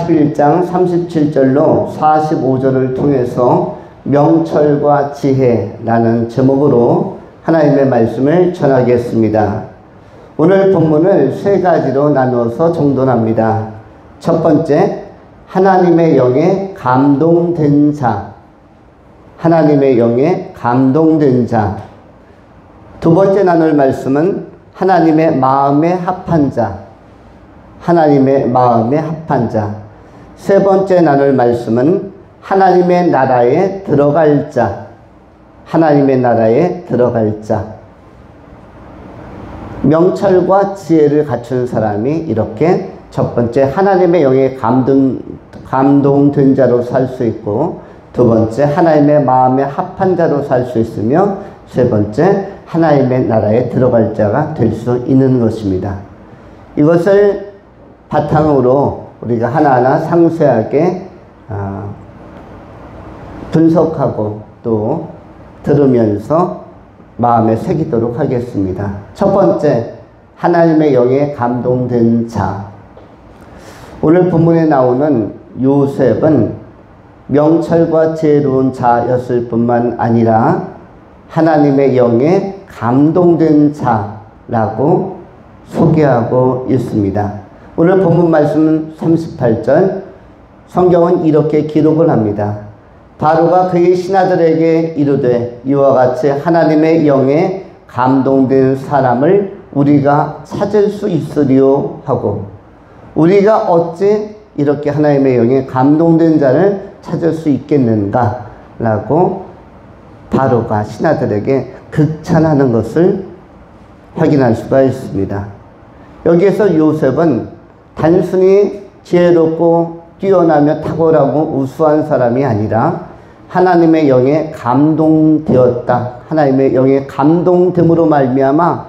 41장 37절로 45절을 통해서 명철과 지혜라는 제목으로 하나님의 말씀을 전하겠습니다. 오늘 본문을 세 가지로 나누어서 정돈합니다. 첫 번째, 하나님의 영에 감동된 자. 하나님의 영에 감동된 자. 두 번째 나눌 말씀은 하나님의 마음에 합한 자. 하나님의 마음에 합한 자. 세 번째 나눌 말씀은 하나님의 나라에 들어갈 자. 하나님의 나라에 들어갈 자. 명철과 지혜를 갖춘 사람이 이렇게 첫 번째 하나님의 영에 감동된 자로 살 수 있고, 두 번째 하나님의 마음에 합한 자로 살 수 있으며, 세 번째 하나님의 나라에 들어갈 자가 될 수 있는 것입니다. 이것을 바탕으로 우리가 하나하나 상세하게 분석하고 또 들으면서 마음에 새기도록 하겠습니다. 첫 번째, 하나님의 영에 감동된 자. 오늘 본문에 나오는 요셉은 명철과 지혜로운 자였을 뿐만 아니라 하나님의 영에 감동된 자라고 소개하고 있습니다. 오늘 본문 말씀은 38절, 성경은 이렇게 기록을 합니다. 바로가 그의 신하들에게 이르되 이와 같이 하나님의 영에 감동된 사람을 우리가 찾을 수 있으리요 하고, 우리가 어찌 이렇게 하나님의 영에 감동된 자를 찾을 수 있겠는가 라고 바로가 신하들에게 극찬하는 것을 확인할 수가 있습니다. 여기에서 요셉은 단순히 지혜롭고 뛰어나며 탁월하고 우수한 사람이 아니라 하나님의 영에 감동되었다. 하나님의 영에 감동됨으로 말미암아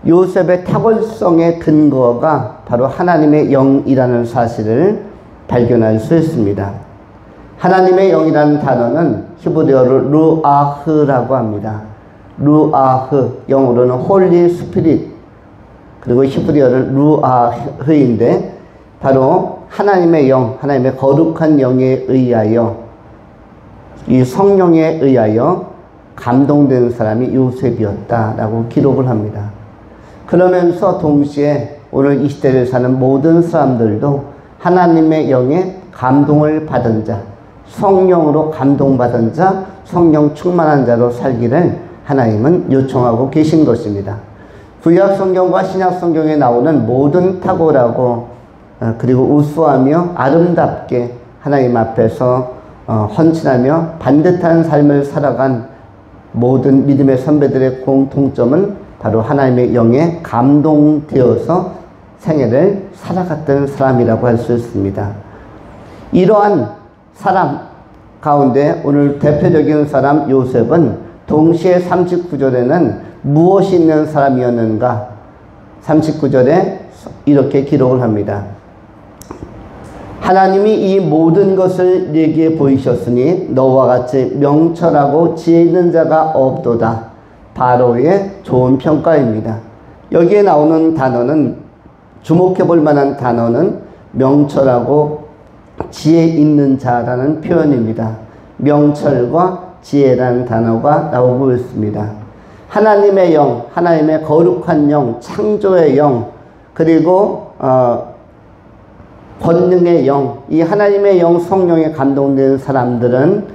요셉의 탁월성의 근거가 바로 하나님의 영이라는 사실을 발견할 수 있습니다. 하나님의 영이라는 단어는 히브리어로 루아흐라고 합니다. 루아흐, 영어로는 홀리 스피릿, 그리고 히브리어는 루아흐인데 바로 하나님의 영, 하나님의 거룩한 영에 의하여, 이 성령에 의하여 감동된 사람이 요셉이었다라고 기록을 합니다. 그러면서 동시에 오늘 이 시대를 사는 모든 사람들도 하나님의 영에 감동을 받은 자, 성령으로 감동받은 자, 성령 충만한 자로 살기를 하나님은 요청하고 계신 것입니다. 구약 성경과 신약 성경에 나오는 모든 탁월하고 그리고 우수하며 아름답게 하나님 앞에서 헌신하며 반듯한 삶을 살아간 모든 믿음의 선배들의 공통점은 바로 하나님의 영에 감동되어서 생애를 살아갔던 사람이라고 할 수 있습니다. 이러한 사람 가운데 오늘 대표적인 사람 요셉은 동시에 39절에는 무엇이 있는 사람이었는가? 39절에 이렇게 기록을 합니다. 하나님이 이 모든 것을 네게 보이셨으니 너와 같이 명철하고 지혜 있는 자가 없도다. 바로의 좋은 평가입니다. 여기에 나오는 단어는, 주목해 볼 만한 단어는 명철하고 지혜 있는 자라는 표현입니다. 명철과 지혜라는 단어가 나오고 있습니다. 하나님의 영, 하나님의 거룩한 영, 창조의 영, 그리고 권능의 영, 이 하나님의 영, 성령에 감동된 사람들은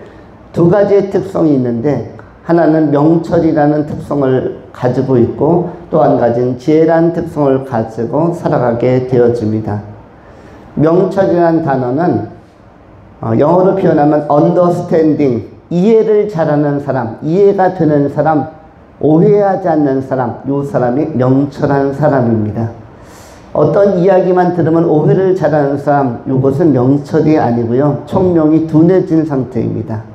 두 가지의 특성이 있는데, 하나는 명철이라는 특성을 가지고 있고 또 한 가지는 지혜라는 특성을 가지고 살아가게 되어집니다. 명철이라는 단어는 영어로 표현하면 understanding, 이해를 잘하는 사람, 이해가 되는 사람, 오해하지 않는 사람, 이 사람이 명철한 사람입니다. 어떤 이야기만 들으면 오해를 잘하는 사람, 이것은 명철이 아니고요, 총명이 둔해진 상태입니다.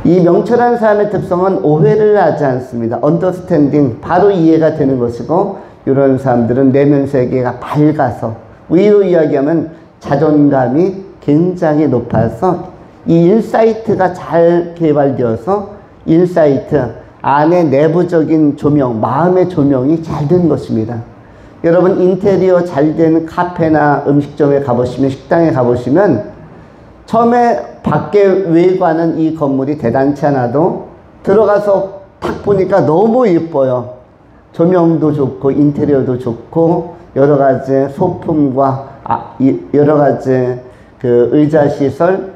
이 명철한 사람의 특성은 오해를 하지 않습니다. understanding, 바로 이해가 되는 것이고, 이런 사람들은 내면 세계가 밝아서, 위로 이야기하면 자존감이 굉장히 높아서 이 인사이트가 잘 개발되어서 인사이트 안에 내부적인 조명, 마음의 조명이 잘 된 것입니다. 여러분 인테리어 잘 된 카페나 음식점에 가보시면, 식당에 가보시면 처음에 밖에 외관은 이 건물이 대단치 않아도 들어가서 딱 보니까 너무 예뻐요. 조명도 좋고 인테리어도 좋고 여러 가지 소품과 여러 가지 그 의자 시설,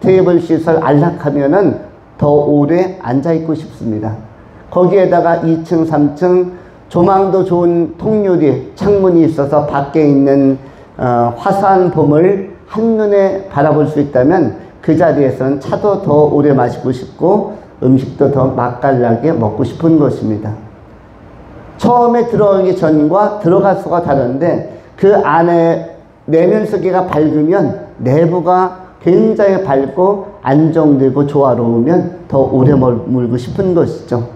테이블 시설 안락하면은 더 오래 앉아 있고 싶습니다. 거기에다가 2층, 3층 조망도 좋은 통유리 창문이 있어서 밖에 있는 화사한 봄을 한눈에 바라볼 수 있다면 그 자리에서는 차도 더 오래 마시고 싶고 음식도 더 맛깔나게 먹고 싶은 것입니다. 처음에 들어가기 전과 들어가서가 다른데 그 안에 내면 세계가 밝으면 내부가 굉장히 밝고 안정되고 조화로우면 더 오래 머물고 싶은 것이죠.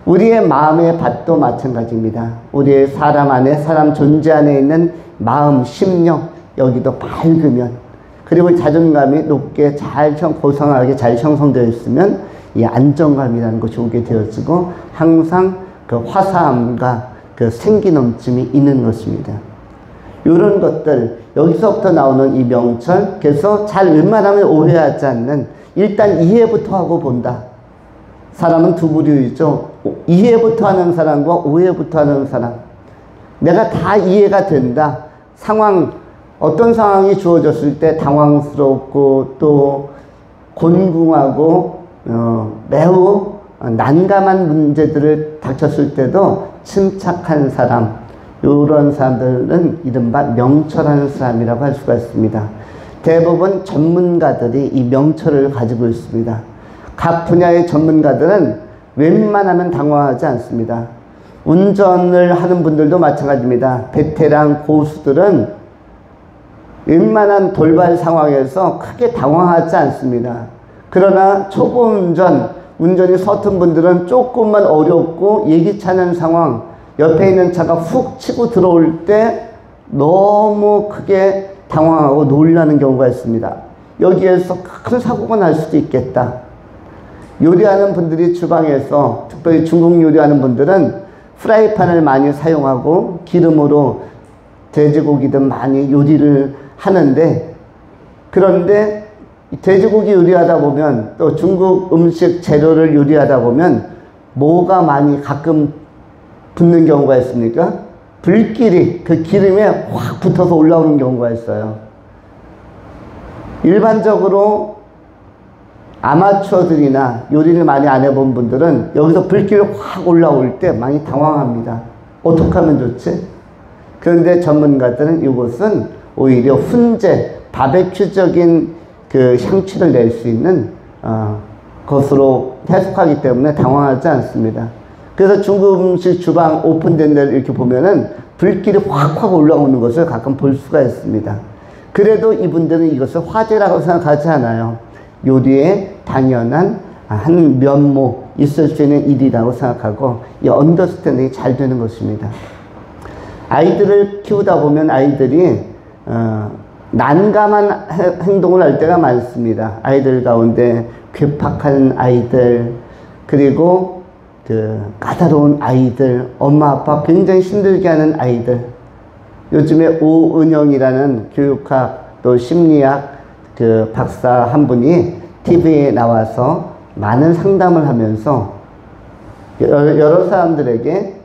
우리의 마음의 밭도 마찬가지입니다. 우리의 사람 안에, 사람 존재 안에 있는 마음, 심령, 여기도 밝으면, 그리고 자존감이 높게 잘 고상하게 잘 형성되어 있으면 이 안정감이라는 것이 오게 되어지고 항상 그 화사함과 그 생기 넘침이 있는 것입니다. 이런 것들, 여기서부터 나오는 이 명철, 그래서 잘 웬만하면 오해하지 않는, 일단 이해부터 하고 본다. 사람은 두 부류이죠. 이해부터 하는 사람과 오해부터 하는 사람. 내가 다 이해가 된다. 상황, 어떤 상황이 주어졌을 때 당황스럽고 또 곤궁하고 매우 난감한 문제들을 닥쳤을 때도 침착한 사람, 이런 사람들은 이른바 명철하는 사람이라고 할 수가 있습니다. 대부분 전문가들이 이 명철을 가지고 있습니다. 각 분야의 전문가들은 웬만하면 당황하지 않습니다. 운전을 하는 분들도 마찬가지입니다. 베테랑 고수들은 웬만한 돌발 상황에서 크게 당황하지 않습니다. 그러나 초보 운전이 서툰 분들은 조금만 어렵고 예기치 않은 상황, 옆에 있는 차가 훅 치고 들어올 때 너무 크게 당황하고 놀라는 경우가 있습니다. 여기에서 큰 사고가 날 수도 있겠다. 요리하는 분들이 주방에서, 특별히 중국 요리하는 분들은 프라이팬을 많이 사용하고 기름으로 돼지고기든 많이 요리를 하는데, 그런데 돼지고기 요리하다 보면 또 중국 음식 재료를 요리하다 보면 뭐가 많이 가끔 붙는 경우가 있습니까? 불길이 그 기름에 확 붙어서 올라오는 경우가 있어요. 일반적으로 아마추어들이나 요리를 많이 안 해본 분들은 여기서 불길이 확 올라올 때 많이 당황합니다. 어떻게 하면 좋지? 그런데 전문가들은 이것은 오히려 훈제, 바베큐적인 그 향취를 낼 수 있는 것으로 해석하기 때문에 당황하지 않습니다. 그래서 중국 음식 주방 오픈된 데를 이렇게 보면은 불길이 확확 올라오는 것을 가끔 볼 수가 있습니다. 그래도 이분들은 이것을 화제라고 생각하지 않아요. 요리에 당연한 한 면모, 있을 수 있는 일이라고 생각하고 이 언더스탠딩이 잘 되는 것입니다. 아이들을 키우다 보면 아이들이 난감한 행동을 할 때가 많습니다. 아이들 가운데 괴팍한 아이들, 그리고 그 까다로운 아이들, 엄마 아빠 굉장히 힘들게 하는 아이들. 요즘에 오은영이라는 교육학 또 심리학 그 박사 한 분이 TV에 나와서 많은 상담을 하면서 여러 사람들에게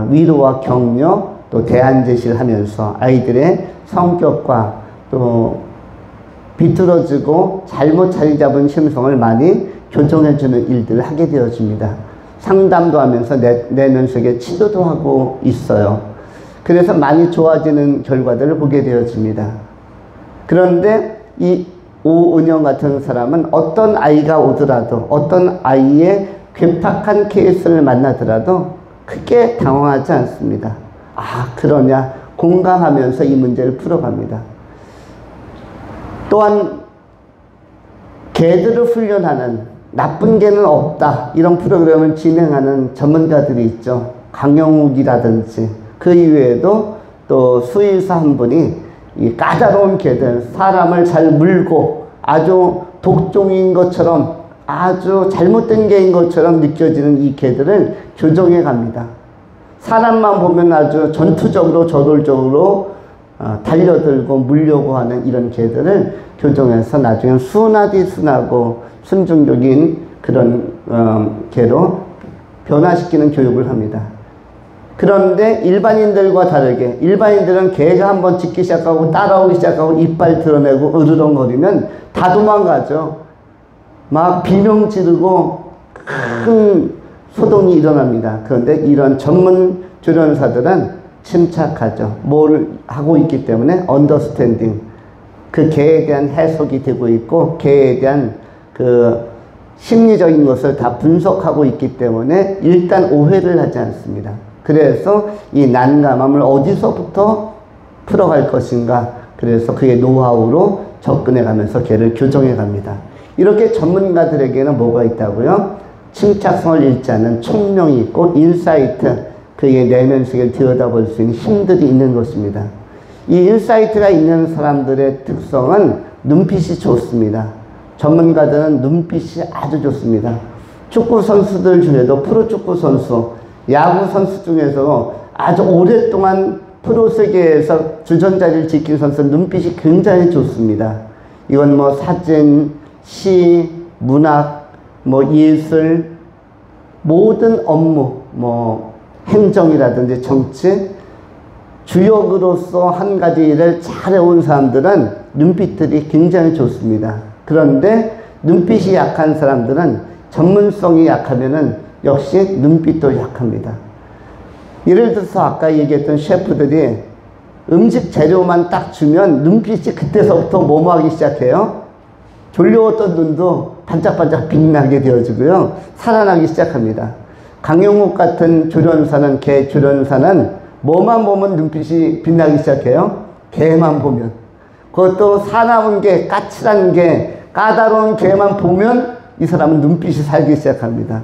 위로와 격려 또 대안 제시를 하면서 아이들의 성격과 또 비뚤어지고 잘못 자리 잡은 심성을 많이 교정해주는 일들을 하게 되어집니다. 상담도 하면서 내면 속에 치료도 하고 있어요. 그래서 많이 좋아지는 결과들을 보게 되어집니다. 그런데 이 오은영 같은 사람은 어떤 아이가 오더라도, 어떤 아이의 괴팍한 케이스를 만나더라도 크게 당황하지 않습니다. 아, 그러냐 공감하면서 이 문제를 풀어갑니다. 또한 개들을 훈련하는, 나쁜 개는 없다, 이런 프로그램을 진행하는 전문가들이 있죠. 강영욱이라든지 그 이외에도 또 수의사 한 분이 이 까다로운 개들, 사람을 잘 물고 아주 독종인 것처럼, 아주 잘못된 개인 것처럼 느껴지는 이 개들을 교정해 갑니다. 사람만 보면 아주 전투적으로 저돌적으로 달려들고 물려고 하는 이런 개들을 교정해서 나중에 순하디 순하고 순종적인 그런 개로 변화시키는 교육을 합니다. 그런데 일반인들과 다르게 일반인들은 개가 한번 짖기 시작하고 따라오기 시작하고 이빨 드러내고 으르렁거리면 다 도망가죠. 막 비명 지르고 큰 소동이 일어납니다. 그런데 이런 전문 조련사들은 침착하죠. 뭘 하고 있기 때문에 언더스탠딩, 그 개에 대한 해석이 되고 있고 개에 대한 그 심리적인 것을 다 분석하고 있기 때문에 일단 오해를 하지 않습니다. 그래서 이 난감함을 어디서부터 풀어갈 것인가, 그래서 그의 노하우로 접근해 가면서 개를 교정해 갑니다. 이렇게 전문가들에게는 뭐가 있다고요? 침착성을 잃지 않는 총명이 있고 인사이트, 그의 내면 세계를 들여다볼 수 있는 힘들이 있는 것입니다. 이 인사이트가 있는 사람들의 특성은 눈빛이 좋습니다. 전문가들은 눈빛이 아주 좋습니다. 축구 선수들 중에도 프로축구 선수, 야구 선수 중에서 아주 오랫동안 프로 세계에서 주전자리를 지킨 선수 눈빛이 굉장히 좋습니다. 이건 뭐 사진, 시, 문학, 뭐 예술, 모든 업무, 뭐 행정이라든지 정치, 주역으로서 한 가지 일을 잘해온 사람들은 눈빛들이 굉장히 좋습니다. 그런데 눈빛이 약한 사람들은 전문성이 약하면은 역시 눈빛도 약합니다. 예를 들어서 아까 얘기했던 셰프들이 음식 재료만 딱 주면 눈빛이 그때서부터 뭐하기 시작해요? 졸려왔던 눈도 반짝반짝 빛나게 되어지고요. 살아나기 시작합니다. 강용욱 같은 조련사는, 개 조련사는 뭐만 보면 눈빛이 빛나기 시작해요? 개만 보면. 그것도 사나운 개, 까칠한 개, 까다로운 개만 보면 이 사람은 눈빛이 살기 시작합니다.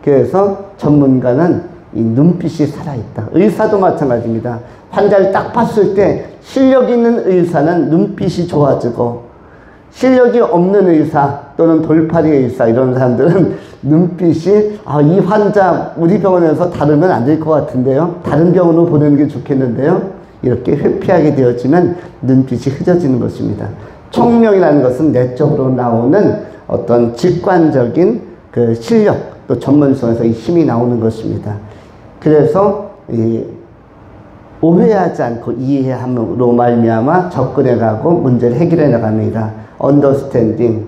그래서 전문가는 이 눈빛이 살아있다. 의사도 마찬가지입니다. 환자를 딱 봤을 때 실력 있는 의사는 눈빛이 좋아지고, 실력이 없는 의사 또는 돌팔이 의사 이런 사람들은 눈빛이 이 환자 우리 병원에서 다루면 안 될 것 같은데요, 다른 병원으로 보내는 게 좋겠는데요, 이렇게 회피하게 되어지면 눈빛이 흐려지는 것입니다. 총명이라는 것은 내적으로 나오는 어떤 직관적인 그 실력 또 전문성에서 이 힘이 나오는 것입니다. 그래서 오해하지 않고 이해함으로 말미암아 접근해가고 문제를 해결해 나갑니다. 언더스탠딩,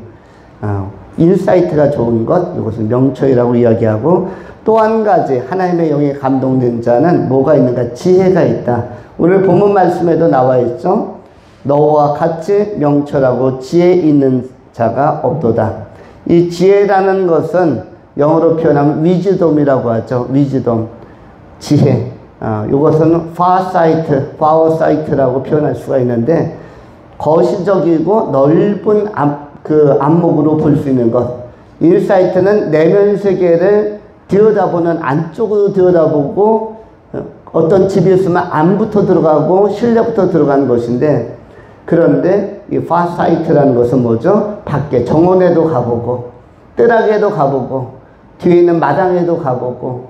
인사이트가 좋은 것, 이것은 명철이라고 이야기하고, 또 한 가지 하나님의 영에 감동된 자는 뭐가 있는가? 지혜가 있다. 오늘 본문 말씀에도 나와 있죠. 너와 같이 명철하고 지혜 있는 자가 없도다. 이 지혜라는 것은 영어로 표현하면 위즈돔이라고 하죠. 위즈돔, 지혜. 이것은 파워사이트라고 표현할 수가 있는데, 거시적이고 넓은 안목으로 볼 수 있는 것. 인사이트는 내면 세계를 들여다보는, 안쪽으로 들여다보고 어떤 집이 있으면 안부터 들어가고 실내부터 들어가는 것인데, 그런데 이 파사이트라는 것은 뭐죠? 밖에 정원에도 가보고 뜰하게도 가보고 뒤에 있는 마당에도 가보고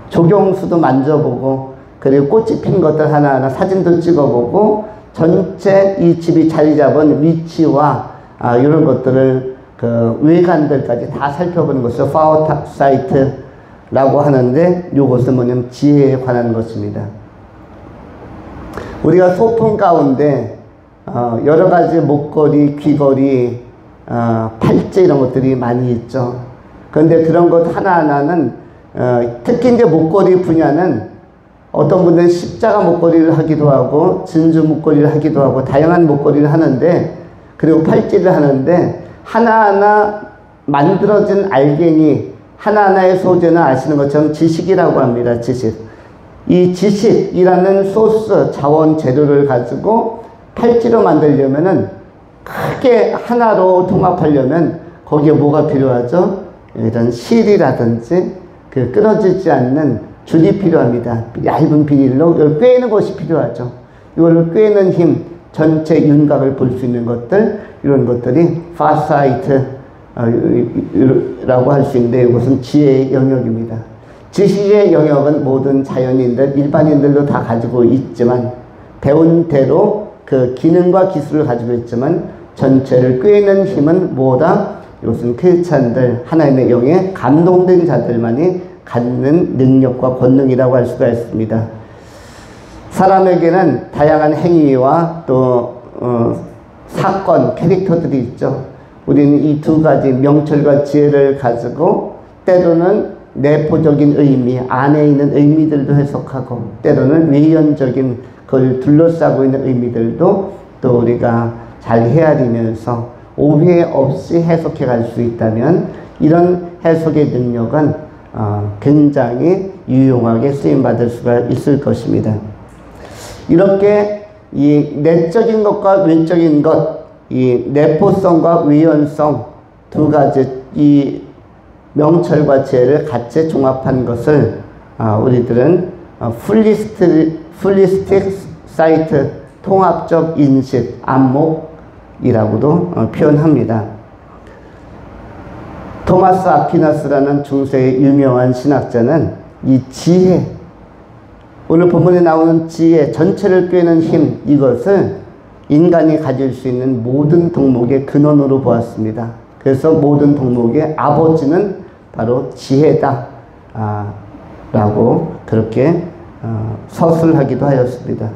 조경수도 만져보고, 그리고 꽃이 핀 것들 하나하나 사진도 찍어보고, 전체 이 집이 자리 잡은 위치와 이런 것들을 그 외관들까지 다 살펴보는 것을 파워사이트라고 하는데, 이것은 뭐냐면 지혜에 관한 것입니다. 우리가 소품 가운데 여러 가지 목걸이, 귀걸이, 팔찌 이런 것들이 많이 있죠. 그런데 그런 것 하나하나는 특히 이제 목걸이 분야는 어떤 분들은 십자가 목걸이를 하기도 하고 진주 목걸이를 하기도 하고 다양한 목걸이를 하는데, 그리고 팔찌를 하는데, 하나하나 만들어진 알갱이 하나하나의 소재는 아시는 것처럼 지식이라고 합니다. 지식. 이 지식이라는 소스, 자원 재료를 가지고 팔찌로 만들려면은, 크게 하나로 통합하려면 거기에 뭐가 필요하죠? 이런 실이라든지 그 끊어지지 않는 줄이 필요합니다. 얇은 비닐로 이걸 꿰는 것이 필요하죠. 이걸 꿰는 힘, 전체 윤곽을 볼 수 있는 것들, 이런 것들이 파사이트라고 할 수 있는데, 이것은 지혜의 영역입니다. 지식의 영역은 모든 자연인들, 일반인들도 다 가지고 있지만 배운 대로 그 기능과 기술을 가지고 있지만 전체를 꿰는 힘은 뭐다? 이것은 크리스찬들, 하나님의 영에 감동된 자들만이 갖는 능력과 권능이라고 할 수가 있습니다. 사람에게는 다양한 행위와 또 사건, 캐릭터들이 있죠. 우리는 이 두 가지 명철과 지혜를 가지고 때로는 내포적인 의미, 안에 있는 의미들도 해석하고 때로는 외연적인 그걸 둘러싸고 있는 의미들도 또 우리가 잘 헤아리면서 오해 없이 해석해 갈 수 있다면 이런 해석의 능력은 굉장히 유용하게 쓰임받을 수가 있을 것입니다. 이렇게 이 내적인 것과 외적인 것, 이 내포성과 외연성 두 가지 이 명철과 지혜를 같이 종합한 것을 우리들은 훌리스틱 사이트, 통합적 인식, 안목이라고도 표현합니다. 토마스 아퀴나스라는 중세의 유명한 신학자는 이 지혜, 오늘 본문에 나오는 지혜, 전체를 꿰는 힘, 이것을 인간이 가질 수 있는 모든 덕목의 근원으로 보았습니다. 그래서 모든 덕목의 아버지는 바로 지혜다 라고 그렇게 서술하기도 하였습니다.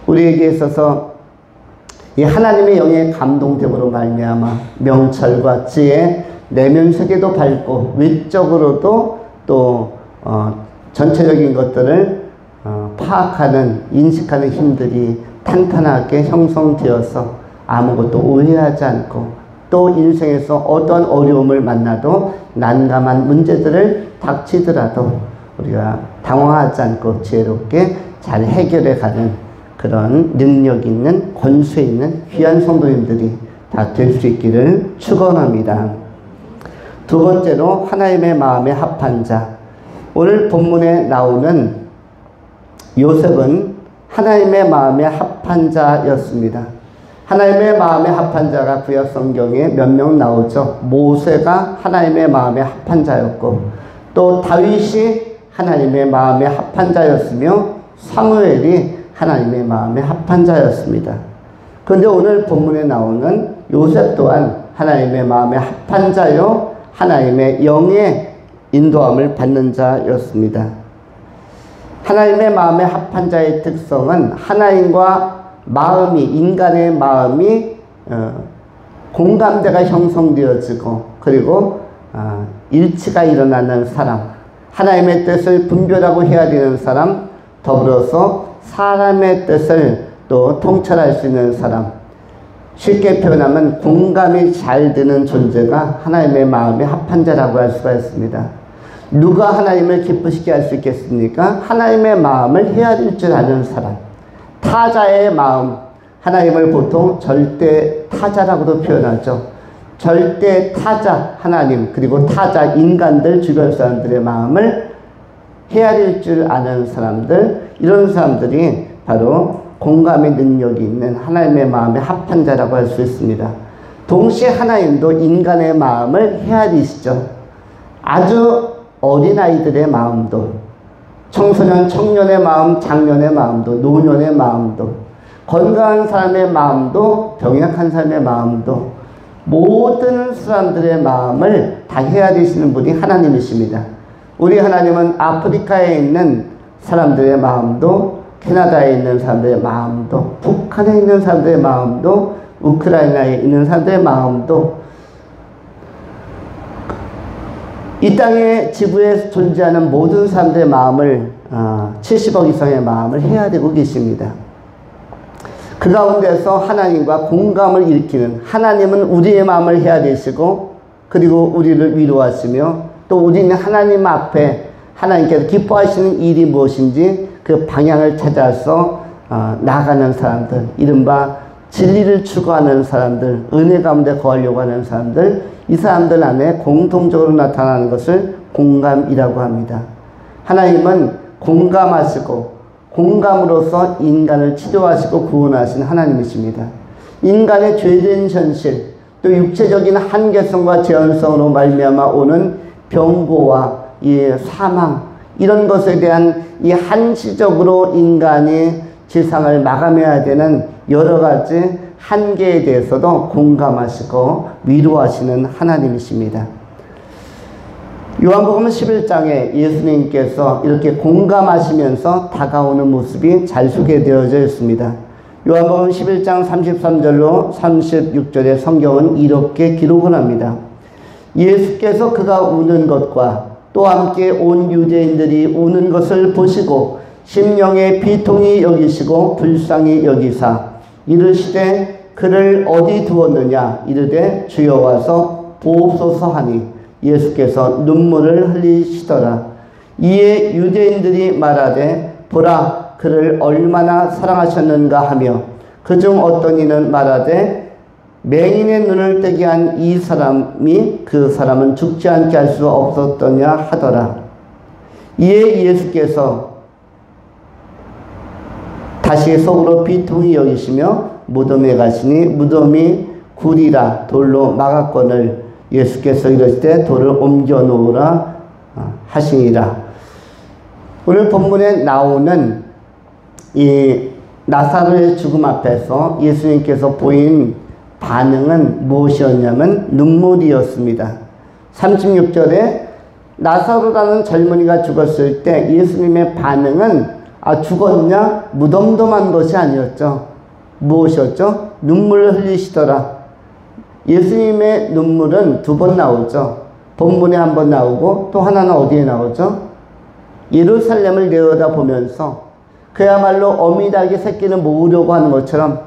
우리에게 있어서 이 하나님의 영의 감동됨으로 말미암아 명철과 지혜, 내면 세계도 밝고 외적으로도 또 전체적인 것들을 파악하는, 인식하는 힘들이 탄탄하게 형성되어서 아무것도 오해하지 않고 또 인생에서 어떤 어려움을 만나도 난감한 문제들을 닥치더라도 우리가 당황하지 않고 지혜롭게 잘 해결해 가는 그런 능력 있는, 권세 있는 귀한 성도님들이 다 될 수 있기를 축원합니다. 두 번째로 하나님의 마음에 합한 자. 오늘 본문에 나오는 요셉은 하나님의 마음에 합한 자였습니다. 하나님의 마음에 합한 자가 구약 성경에 몇 명 나오죠. 모세가 하나님의 마음에 합한 자였고 또 다윗이 하나님의 마음에 합한 자였으며 사무엘이 하나님의 마음에 합한 자였습니다. 그런데 오늘 본문에 나오는 요셉 또한 하나님의 마음에 합한 자요 하나님의 영의 인도함을 받는 자였습니다. 하나님의 마음에 합한 자의 특성은 하나님과 마음이, 인간의 마음이 공감대가 형성되어지고 그리고 일치가 일어나는 사람, 하나님의 뜻을 분별하고 헤아리는 사람, 더불어서 사람의 뜻을 또 통찰할 수 있는 사람, 쉽게 표현하면 공감이 잘 되는 존재가 하나님의 마음에 합한 자라고 할 수가 있습니다. 누가 하나님을 기쁘시게 할 수 있겠습니까? 하나님의 마음을 헤아릴 줄 아는 사람. 타자의 마음, 하나님을 보통 절대 타자라고도 표현하죠. 절대 타자 하나님, 그리고 타자 인간들, 주변 사람들의 마음을 헤아릴 줄 아는 사람들, 이런 사람들이 바로 공감의 능력이 있는 하나님의 마음에 합한 자라고 할 수 있습니다. 동시에 하나님도 인간의 마음을 헤아리시죠. 아주 어린아이들의 마음도, 청소년, 청년의 마음, 장년의 마음도, 노년의 마음도, 건강한 사람의 마음도, 병약한 사람의 마음도, 모든 사람들의 마음을 다 헤아리시는 분이 하나님이십니다. 우리 하나님은 아프리카에 있는 사람들의 마음도, 캐나다에 있는 사람들의 마음도, 북한에 있는 사람들의 마음도, 우크라이나에 있는 사람들의 마음도, 이 땅의 지구에 존재하는 모든 사람들의 마음을 70억 이상의 마음을 헤아리고 계십니다. 그 가운데서 하나님과 공감을 일으키는, 하나님은 우리의 마음을 헤아리시고 그리고 우리를 위로하시며 또 우리는 하나님 앞에 하나님께서 기뻐하시는 일이 무엇인지 그 방향을 찾아서 나아가는 사람들, 이른바 진리를 추구하는 사람들, 은혜 가운데 거하려고 하는 사람들, 이 사람들 안에 공통적으로 나타나는 것을 공감이라고 합니다. 하나님은 공감하시고 공감으로서 인간을 치료하시고 구원하신 하나님이십니다. 인간의 죄된 현실, 또 육체적인 한계성과 제한성으로 말미암아 오는 병고와 이 사망, 이런 것에 대한 이 한시적으로 인간이 지상을 마감해야 되는 여러 가지 한계에 대해서도 공감하시고 위로하시는 하나님이십니다. 요한복음 11장에 예수님께서 이렇게 공감하시면서 다가오는 모습이 잘 소개되어져 있습니다. 요한복음 11장 33절로 36절의 성경은 이렇게 기록을 합니다. 예수께서 그가 우는 것과 또 함께 온 유대인들이 우는 것을 보시고 심령의 비통이 여기시고 불쌍히 여기사 이르시되 그를 어디 두었느냐 이르되 주여 와서 보옵소서 하니 예수께서 눈물을 흘리시더라. 이에 유대인들이 말하되 보라 그를 얼마나 사랑하셨는가 하며 그중 어떤 이는 말하되 맹인의 눈을 뜨게 한 이 사람이 그 사람은 죽지 않게 할 수 없었더냐 하더라. 이에 예수께서 다시 속으로 비통히 여기시며 무덤에 가시니 무덤이 굴이라 돌로 막았거늘 예수께서 이르시되 돌을 옮겨 놓으라 하시니라. 오늘 본문에 나오는 이 나사로의 죽음 앞에서 예수님께서 보인 반응은 무엇이었냐면 눈물이었습니다. 36절에 나사로라는 젊은이가 죽었을 때 예수님의 반응은 죽었냐? 무덤덤한 것이 아니었죠. 무엇이었죠? 눈물을 흘리시더라. 예수님의 눈물은 두 번 나오죠. 본문에 한 번 나오고 또 하나는 어디에 나오죠? 예루살렘을 내려다보면서 그야말로 어미닭이 새끼를 모으려고 하는 것처럼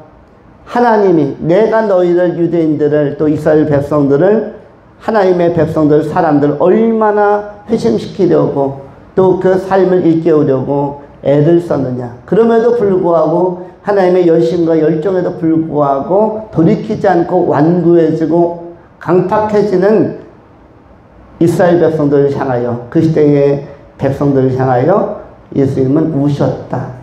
하나님이 내가 너희들 유대인들을 또 이스라엘 백성들을 하나님의 백성들 사람들 얼마나 회심시키려고 또 그 삶을 일깨우려고 애를 썼느냐. 그럼에도 불구하고 하나님의 열심과 열정에도 불구하고 돌이키지 않고 완고해지고 강팍해지는 이스라엘 백성들을 향하여 그 시대의 백성들을 향하여 예수님은 우셨다.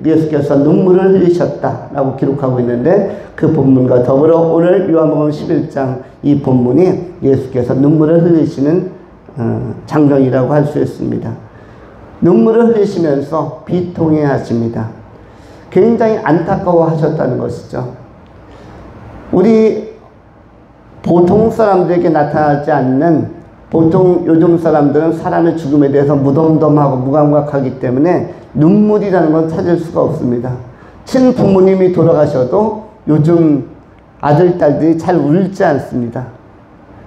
예수께서 눈물을 흘리셨다라고 기록하고 있는데 그 본문과 더불어 오늘 요한복음 11장 이 본문이 예수께서 눈물을 흘리시는 장면이라고 할 수 있습니다. 눈물을 흘리시면서 비통해 하십니다. 굉장히 안타까워 하셨다는 것이죠. 우리 보통 사람들에게 나타나지 않는 보통 요즘 사람들은 사람의 죽음에 대해서 무덤덤하고 무감각하기 때문에 눈물이라는 건 찾을 수가 없습니다. 친부모님이 돌아가셔도 요즘 아들, 딸들이 잘 울지 않습니다.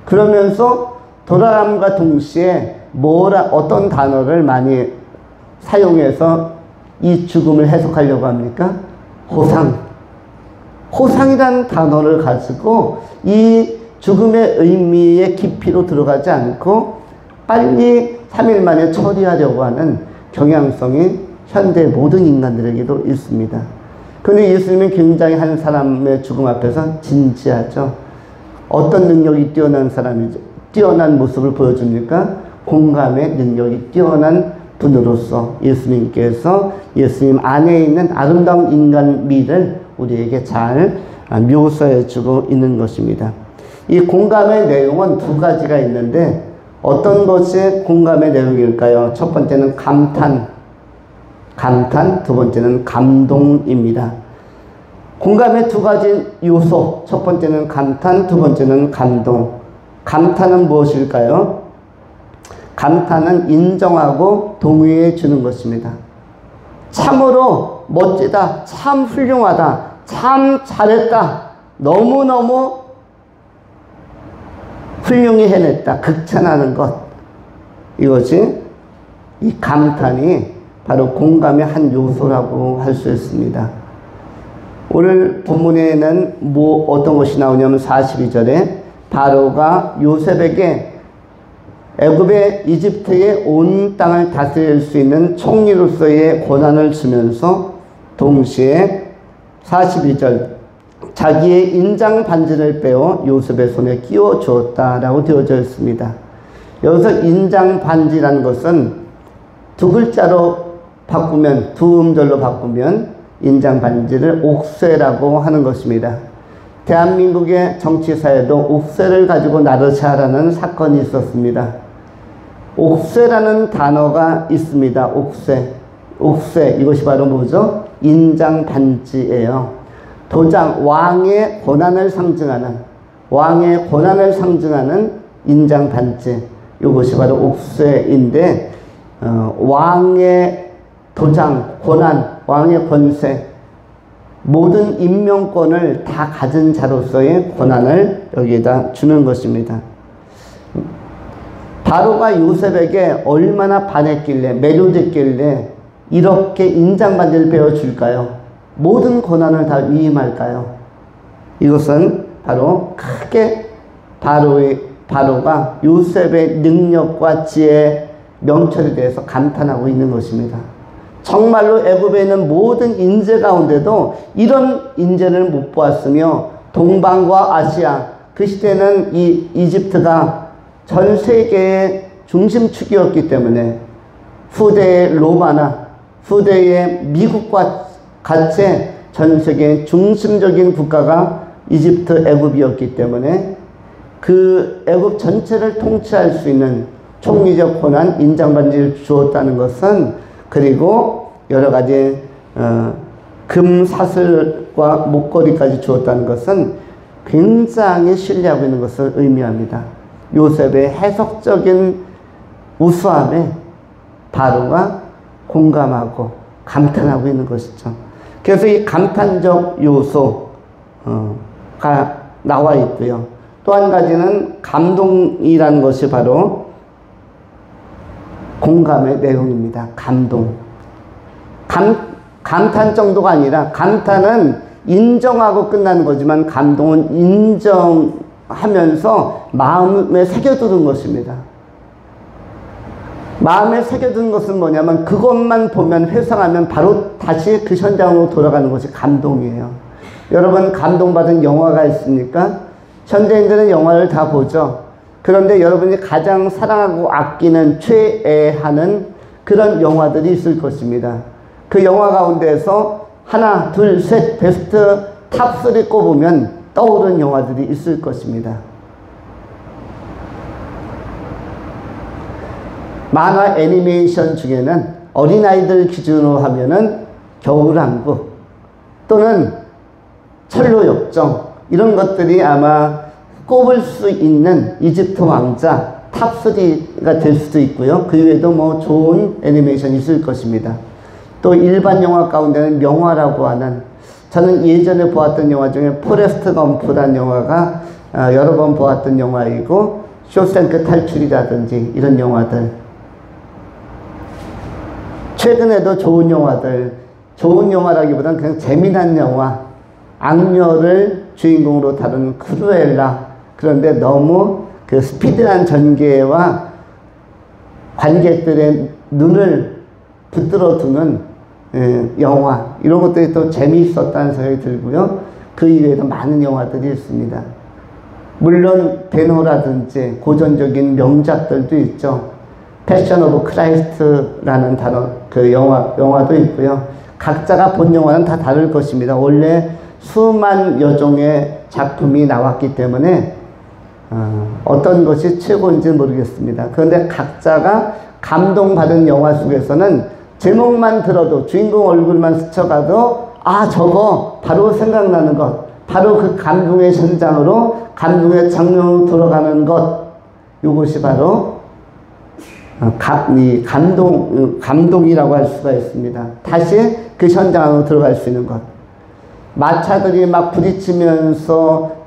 그러면서 돌아감과 동시에 어떤 단어를 많이 사용해서 이 죽음을 해석하려고 합니까? 호상. 호상이라는 단어를 가지고 이 죽음의 의미의 깊이로 들어가지 않고 빨리 3일 만에 처리하려고 하는 경향성이 현대 모든 인간들에게도 있습니다. 그런데 예수님은 굉장히 한 사람의 죽음 앞에서 진지하죠. 어떤 능력이 뛰어난 사람이죠? 뛰어난 모습을 보여줍니까? 공감의 능력이 뛰어난 분으로서 예수님께서 예수님 안에 있는 아름다운 인간미를 우리에게 잘 묘사해 주고 있는 것입니다. 이 공감의 내용은 두 가지가 있는데 어떤 것이 공감의 내용일까요? 첫 번째는 감탄, 두 번째는 감동입니다. 공감의 두 가지 요소, 첫 번째는 감탄, 두 번째는 감동. 감탄은 무엇일까요? 감탄은 인정하고 동의해 주는 것입니다. 참으로 멋지다, 참 훌륭하다, 참 잘했다, 너무너무 훌륭히 해냈다, 극찬하는 것. 이것이 이 감탄이 바로 공감의 한 요소라고 할 수 있습니다. 오늘 본문에는 어떤 것이 나오냐면 42절에 바로가 요셉에게 애굽의 이집트의 온 땅을 다스릴 수 있는 총리로서의 권한을 주면서 동시에 42절 자기의 인장 반지를 빼어 요셉의 손에 끼워 주었다라고 되어져 있습니다. 여기서 인장 반지라는 것은 두 글자로 바꾸면, 두 음절로 바꾸면 인장 반지를 옥쇠라고 하는 것입니다. 대한민국의 정치사에도 옥쇠를 가지고 나르샤라는 사건이 있었습니다. 옥쇠라는 단어가 있습니다. 옥쇠. 옥쇠, 이것이 바로 뭐죠? 인장 반지예요. 도장, 왕의 권한을 상징하는, 왕의 권한을 상징하는 인장 반지. 이것이 바로 옥쇠인데, 왕의 도장, 권한, 왕의 권세, 모든 임명권을 다 가진 자로서의 권한을 여기에다 주는 것입니다. 바로가 요셉에게 얼마나 반했길래, 매료됐길래 이렇게 인장반지를 베어줄까요? 모든 권한을 다 위임할까요? 이것은 바로 크게 바로가 요셉의 능력과 지혜, 명철에 대해서 감탄하고 있는 것입니다. 정말로 애굽에 있는 모든 인재 가운데도 이런 인재를 못 보았으며, 동방과 아시아, 그 시대는 이 이집트가 전 세계의 중심축이었기 때문에 후대의 로마나 후대의 미국과 같이 전 세계의 중심적인 국가가 이집트, 애굽이었기 때문에 그 애굽 전체를 통치할 수 있는 총리적 권한, 인장반지를 주었다는 것은, 그리고 여러 가지 금 사슬과 목걸이까지 주었다는 것은 굉장히 신뢰하고 있는 것을 의미합니다. 요셉의 해석적인 우수함에 바로가 공감하고 감탄하고 있는 것이죠. 그래서 이 감탄적 요소가 나와 있고요. 또 한 가지는 감동이라는 것이 바로 공감의 내용입니다. 감동. 감탄 정도가 아니라, 감탄은 인정하고 끝나는 거지만 감동은 인정하면서 마음에 새겨두는 것입니다. 마음에 새겨두는 것은 뭐냐면, 그것만 보면, 회상하면 바로 다시 그 현장으로 돌아가는 것이 감동이에요. 여러분, 감동받은 영화가 있습니까? 현대인들은 영화를 다 보죠. 그런데 여러분이 가장 사랑하고 아끼는, 최애하는 그런 영화들이 있을 것입니다. 그 영화 가운데에서 하나, 둘, 셋, 베스트 탑3 꼽으면 떠오르는 영화들이 있을 것입니다. 만화 애니메이션 중에는 어린아이들 기준으로 하면은 겨울왕국 또는 철로역정, 이런 것들이 아마 꼽을 수 있는 이집트 왕자 탑3가 될 수도 있고요. 그 외에도 뭐 좋은 애니메이션이 있을 것입니다. 또 일반 영화 가운데는 명화라고 하는, 저는 예전에 보았던 영화 중에 포레스트 검프라는 영화가 여러 번 보았던 영화이고, 쇼생크 탈출이라든지 이런 영화들, 최근에도 좋은 영화들, 좋은 영화라기보다는 그냥 재미난 영화, 악녀를 주인공으로 다룬 크루엘라, 그런데 너무 그 스피드한 전개와 관객들의 눈을 붙들어 두는 영화, 이런 것들이 또 재미있었다는 생각이 들고요. 그 이외에도 많은 영화들이 있습니다. 물론 베노라든지 고전적인 명작들도 있죠. 패션 오브 크라이스트라는 단어, 그 영화도 있고요. 각자가 본 영화는 다 다를 것입니다. 원래 수만 여종의 작품이 나왔기 때문에 어떤 것이 최고인지 모르겠습니다. 그런데 각자가 감동받은 영화 속에서는 제목만 들어도, 주인공 얼굴만 스쳐가도, 아, 저거 바로 생각나는 것, 바로 그 감동의 현장으로, 감동의 장면으로 돌아가는 것, 이것이 바로 감동이라고 할 수가 있습니다. 다시 그 현장으로 들어갈 수 있는 것. 마차들이 막 부딪히면서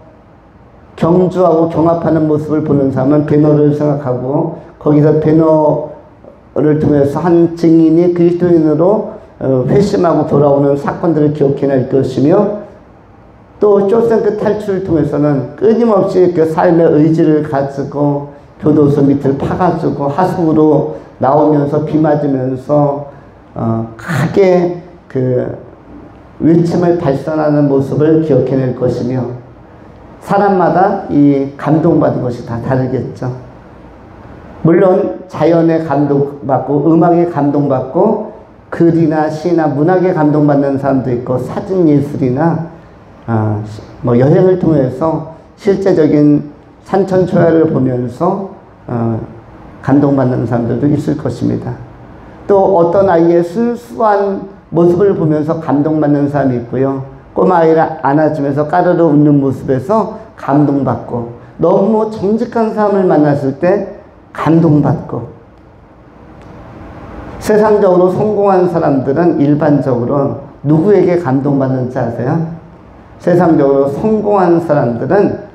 경주하고 경합하는 모습을 보는 사람은 베너를 생각하고, 거기서 베너를 통해서 한 증인이 그리스도인으로 회심하고 돌아오는 사건들을 기억해낼 것이며, 또 쇼생크 탈출을 통해서는 끊임없이 그 삶의 의지를 가지고 교도소 밑을 파가지고 하수구로 나오면서 비 맞으면서 크게 그 외침을 발산하는 모습을 기억해낼 것이며, 사람마다 이 감동받은 것이 다 다르겠죠. 물론 자연에 감동받고, 음악에 감동받고, 글이나 시나 문학에 감동받는 사람도 있고, 사진 예술이나 뭐 여행을 통해서 실제적인 산천초야를 보면서 감동받는 사람들도 있을 것입니다. 또 어떤 아이의 순수한 모습을 보면서 감동받는 사람이 있고요. 꼬마아이를 안아주면서 까르르 웃는 모습에서 감동받고, 너무 정직한 사람을 만났을 때 감동받고, 세상적으로 성공한 사람들은 일반적으로 누구에게 감동받는지 아세요? 세상적으로 성공한 사람들은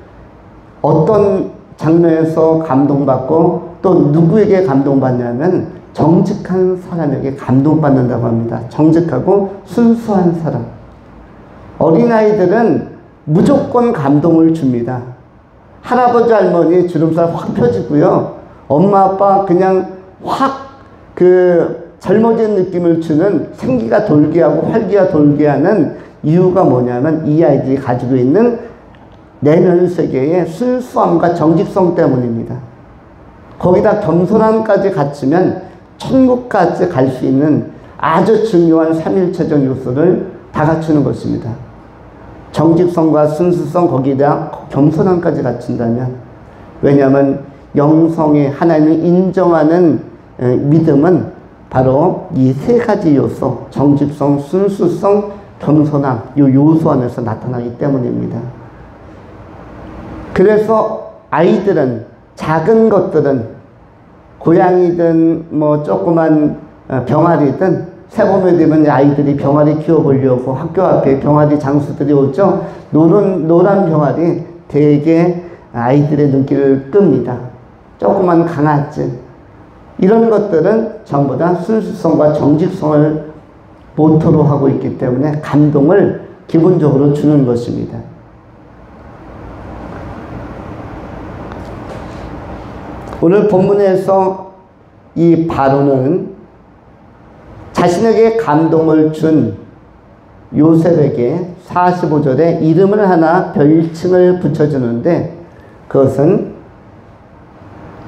어떤 장면에서 감동받고 또 누구에게 감동받냐면 정직한 사람에게 감동받는다고 합니다. 정직하고 순수한 사람. 어린아이들은 무조건 감동을 줍니다. 할아버지 할머니 주름살 확 펴지고요. 엄마 아빠 그냥 확 젊어진 느낌을 주는, 생기가 돌게 하고 활기가 돌게 하는 이유가 뭐냐면 이 아이들이 가지고 있는 내면 세계의 순수함과 정직성 때문입니다. 거기다 겸손함까지 갖추면 천국까지 갈 수 있는 아주 중요한 3일체적 요소를 다 갖추는 것입니다. 정직성과 순수성, 거기다 겸손함까지 갖춘다면, 왜냐하면 영성의 하나님이 인정하는 믿음은 바로 이 세 가지 요소, 정직성, 순수성, 겸손함, 이 요소 안에서 나타나기 때문입니다. 그래서 아이들은, 작은 것들은, 고양이든 뭐 조그만 병아리든, 새봄에 되면 아이들이 병아리 키워보려고 학교 앞에 병아리 장수들이 오죠. 노란 병아리 되게 아이들의 눈길을 끕니다. 조그만 강아지, 이런 것들은 전부 다 순수성과 정직성을 모토로 하고 있기 때문에 감동을 기본적으로 주는 것입니다. 오늘 본문에서 이 바로는 자신에게 감동을 준 요셉에게 45절에 이름을 하나, 별칭을 붙여주는데, 그것은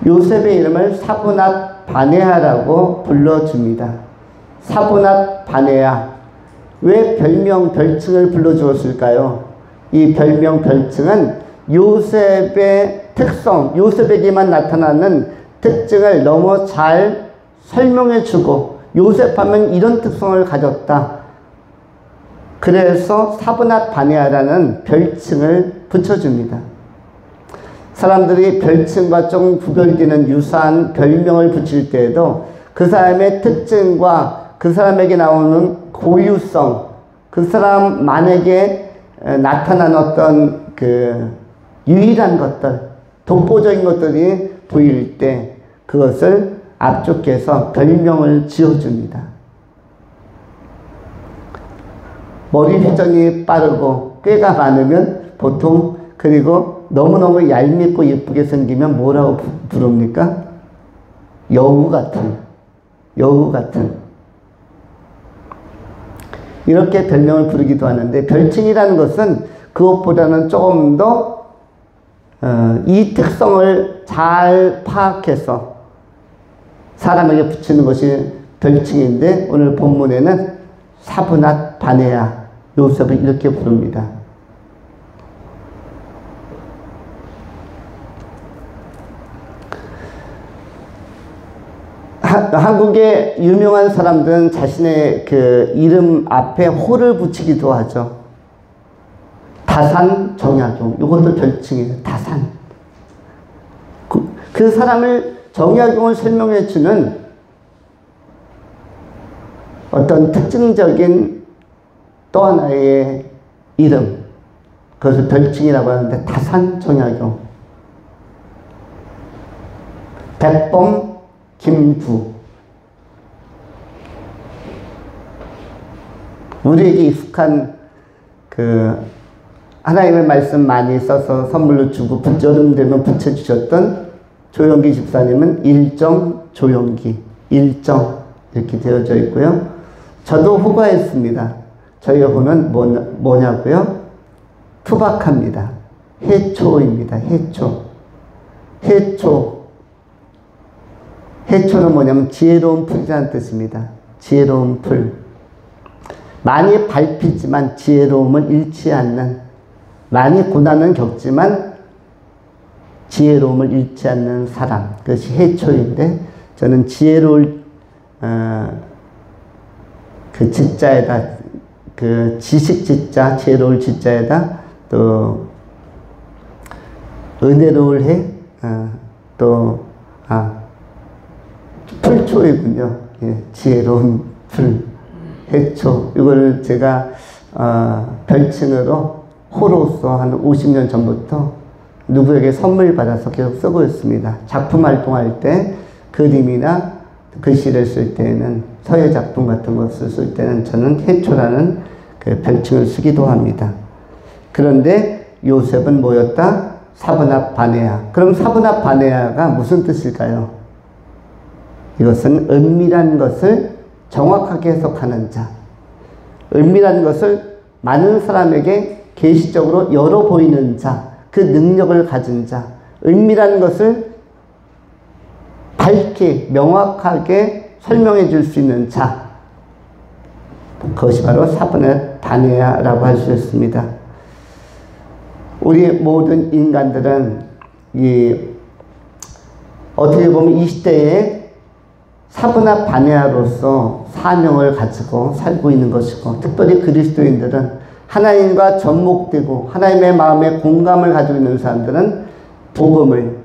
요셉의 이름을 사브낫 바네아라고 불러줍니다. 사브낫 바네아. 왜 별칭을 불러주었을까요? 이 별칭은 요셉의 특성, 요셉에게만 나타나는 특징을 너무 잘 설명해주고, 요셉 하면 이런 특성을 가졌다. 그래서 사브낫 바네아라는 별칭을 붙여줍니다. 사람들이 별칭과 좀 구별되는 유사한 별명을 붙일 때에도 그 사람의 특징과 그 사람에게 나오는 고유성, 그 사람만에게 나타난 어떤 유일한 것들, 독보적인 것들이 보일 때 그것을 압축해서 별명을 지어줍니다. 머리 회전이 빠르고 꾀가 많으면 보통, 그리고 너무너무 얄밉고 예쁘게 생기면 뭐라고 부릅니까? 여우 같은. 이렇게 별명을 부르기도 하는데, 별칭이라는 것은 그것보다는 조금 더 이 특성을 잘 파악해서 사람에게 붙이는 것이 별칭인데, 오늘 본문에는 사브낫 바네아, 요셉을 이렇게 부릅니다. 한국의 유명한 사람들은 자신의 이름 앞에 호를 붙이기도 하죠. 다산 정약용, 이것도 별칭이에요. 다산. 그 사람을, 정약용을 설명해 주는 어떤 특징적인 또 하나의 이름, 그것을 별칭이라고 하는데, 다산 정약용, 백범 김부. 우리에게 익숙한 하나님의 말씀 많이 써서 선물로 주고 여름 되면 붙여주셨던 조영기 집사님은 일정 조영기, 일정 이렇게 되어져 있고요. 저도 호가 있습니다. 저희 호는 뭐냐고요? 투박합니다. 해초입니다. 해초는 뭐냐면 지혜로운 풀이라는 뜻입니다. 지혜로운 풀. 많이 밟히지만 지혜로움을 잃지 않는, 많이 고난은 겪지만 지혜로움을 잃지 않는 사람, 그것이 해초인데 저는 지혜로울 그 지자에다 그 지식 지자, 지혜로울 지자에다 또 은혜로울 해, 풀초이군요. 예, 지혜로운 풀, 해초. 이걸 제가 별칭으로 호로서 한 50년 전부터 누구에게 선물 받아서 계속 쓰고 있습니다. 작품 활동할 때 그림이나 글씨를 쓸 때는 서예 작품 같은 것을 쓸 때는 저는 해초라는 그 별칭을 쓰기도 합니다. 그런데 요셉은 뭐였다? 사브납 바네아. 그럼 사브납 바네아가 무슨 뜻일까요? 이것은 은밀한 것을 정확하게 해석하는 자, 은밀한 것을 많은 사람에게 계시적으로 열어 보이는 자, 그 능력을 가진 자, 은밀한 것을 밝게 명확하게 설명해 줄 수 있는 자, 그것이 바로 사브납 바네아라고 할 수 있습니다. 우리 모든 인간들은 어떻게 보면 이 시대에 사브납 바네아로서 사명을 가지고 살고 있는 것이고, 특별히 그리스도인들은 하나님과 접목되고 하나님의 마음에 공감을 가지고 있는 사람들은 복음을,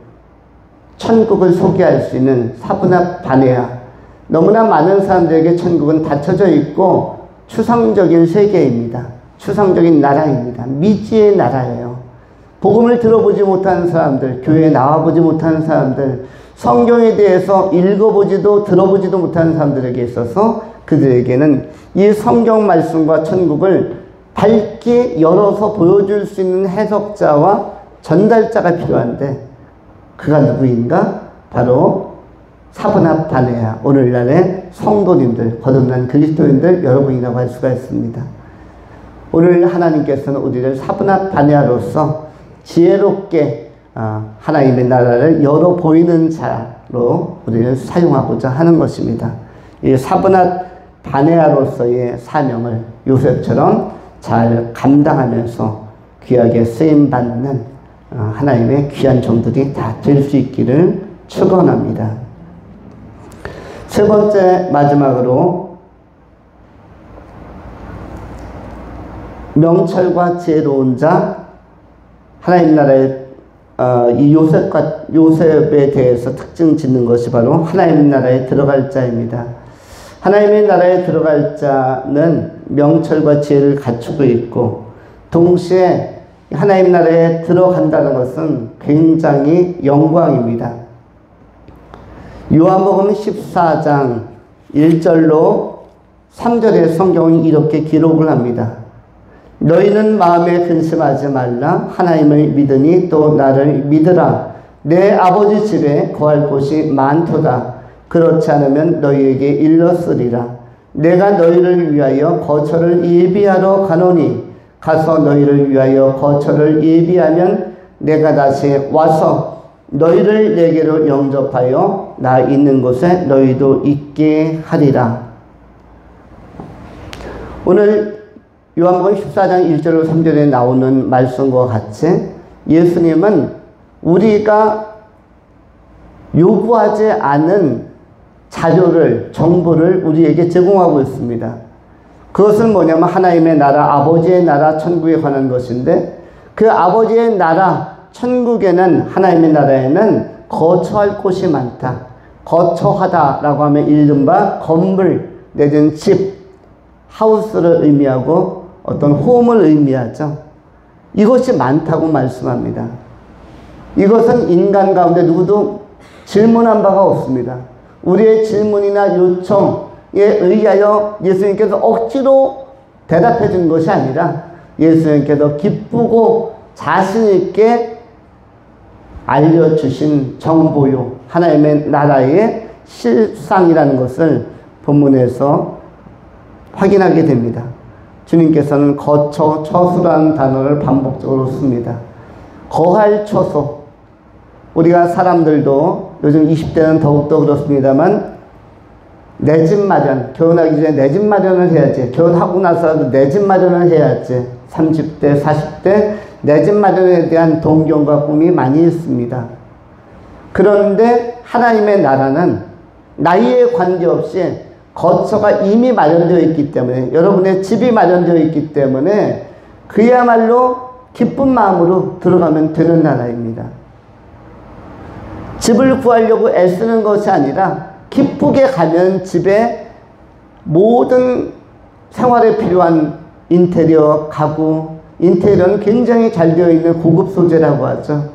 천국을 소개할 수 있는 사브납 바네아. 너무나 많은 사람들에게 천국은 닫혀져 있고 추상적인 세계입니다. 추상적인 나라입니다. 미지의 나라예요. 복음을 들어보지 못하는 사람들, 교회에 나와보지 못하는 사람들, 성경에 대해서 읽어보지도 들어보지도 못하는 사람들에게 있어서 그들에게는 이 성경 말씀과 천국을 밝게 열어서 보여줄 수 있는 해석자와 전달자가 필요한데, 그가 누구인가? 바로 사브납 바네아, 오늘날의 성도님들, 거듭난 그리스도인들 여러분이라고 할 수가 있습니다. 오늘 하나님께서는 우리를 사브납 바네아로서 지혜롭게 하나님의 나라를 열어 보이는 자로 우리를 사용하고자 하는 것입니다. 이 사브납 바네아로서의 사명을 요셉처럼 잘 감당하면서 귀하게 쓰임받는 하나님의 귀한 종들이 다 될 수 있기를 축원합니다. 세 번째, 마지막으로 명철과 지혜로운 자, 하나님 나라의 이 요셉에 대해서 특징 짓는 것이 바로 하나님 나라에 들어갈 자입니다. 하나님의 나라에 들어갈 자는 명철과 지혜를 갖추고 있고, 동시에 하나님 나라에 들어간다는 것은 굉장히 영광입니다. 요한복음 14장 1절로 3절의 성경이 이렇게 기록을 합니다. 너희는 마음에 근심하지 말라. 하나님을 믿으니 또 나를 믿으라. 내 아버지 집에 거할 곳이 많도다. 그렇지 않으면 너희에게 일렀으리라. 내가 너희를 위하여 거처를 예비하러 가노니, 가서 너희를 위하여 거처를 예비하면 내가 다시 와서 너희를 내게로 영접하여 나 있는 곳에 너희도 있게 하리라. 오늘 요한복음 14장 1절로 3절에 나오는 말씀과 같이 예수님은 우리가 요구하지 않은 자료를, 정보를 우리에게 제공하고 있습니다. 그것은 뭐냐면 하나님의 나라, 아버지의 나라, 천국에 관한 것인데, 그 아버지의 나라, 천국에는, 하나님의 나라에는 거처할 곳이 많다. 거처하다라고 하면 이른바 건물 내지는 집, 하우스를 의미하고 어떤 홈을 의미하죠. 이것이 많다고 말씀합니다. 이것은 인간 가운데 누구도 질문한 바가 없습니다. 우리의 질문이나 요청에 의하여 예수님께서 억지로 대답해 준 것이 아니라 예수님께서 기쁘고 자신 있게 알려주신 정보요, 하나님의 나라의 실상이라는 것을 본문에서 확인하게 됩니다. 주님께서는 거처, 처소라는 단어를 반복적으로 씁니다. 거할 처소. 우리가 사람들도 요즘 20대는 더욱더 그렇습니다만 내 집 마련, 결혼하기 전에 내 집 마련을 해야지, 결혼하고 나서라도 내 집 마련을 해야지, 30대, 40대 내 집 마련에 대한 동경과 꿈이 많이 있습니다. 그런데 하나님의 나라는 나이에 관계없이 거처가 이미 마련되어 있기 때문에, 여러분의 집이 마련되어 있기 때문에 그야말로 기쁜 마음으로 들어가면 되는 나라입니다. 집을 구하려고 애쓰는 것이 아니라 기쁘게 가면 집에 모든 생활에 필요한 인테리어, 가구, 인테리어는 굉장히 잘 되어 있는 고급 소재라고 하죠.